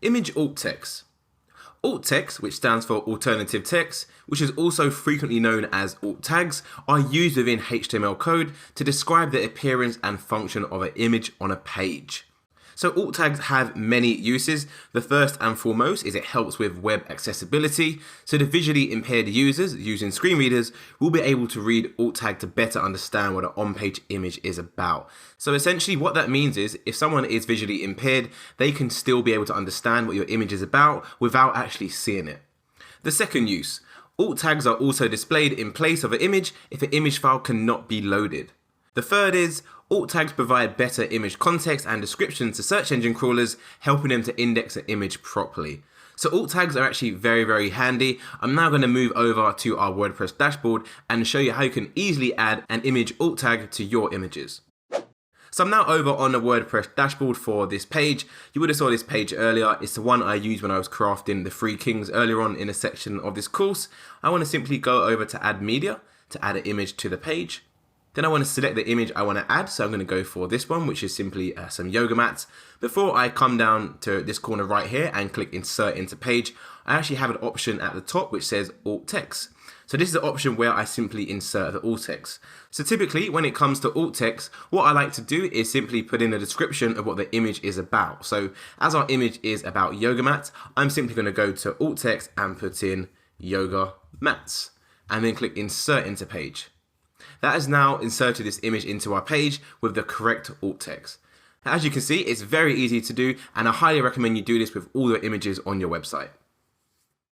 Image alt text. Alt text, which stands for alternative text, which is also frequently known as alt tags, are used within HTML code to describe the appearance and function of an image on a page. So alt tags have many uses. The first and foremost is it helps with web accessibility. So the visually impaired users using screen readers will be able to read alt tag to better understand what an on-page image is about. So essentially what that means is if someone is visually impaired, they can still be able to understand what your image is about without actually seeing it. The second use, alt tags are also displayed in place of an image if an image file cannot be loaded. The third is alt tags provide better image context and description to search engine crawlers, helping them to index an image properly. So alt tags are actually very handy. I'm now going to move over to our WordPress dashboard and show you how you can easily add an image alt tag to your images. So I'm now over on the WordPress dashboard for this page. You would have saw this page earlier. It's the one I used when I was crafting the Three Kings earlier on in a section of this course. I want to simply go over to add media to add an image to the page. Then I want to select the image I want to add, so I'm going to go for this one, which is simply some yoga mats. Before I come down to this corner right here and click insert into page, I actually have an option at the top which says alt text. So this is the option where I simply insert the alt text. So typically when it comes to alt text, what I like to do is simply put in a description of what the image is about. So as our image is about yoga mats, I'm simply going to go to alt text and put in yoga mats and then click insert into page. That has now inserted this image into our page with the correct alt text. As you can see, it's very easy to do, and I highly recommend you do this with all your images on your website.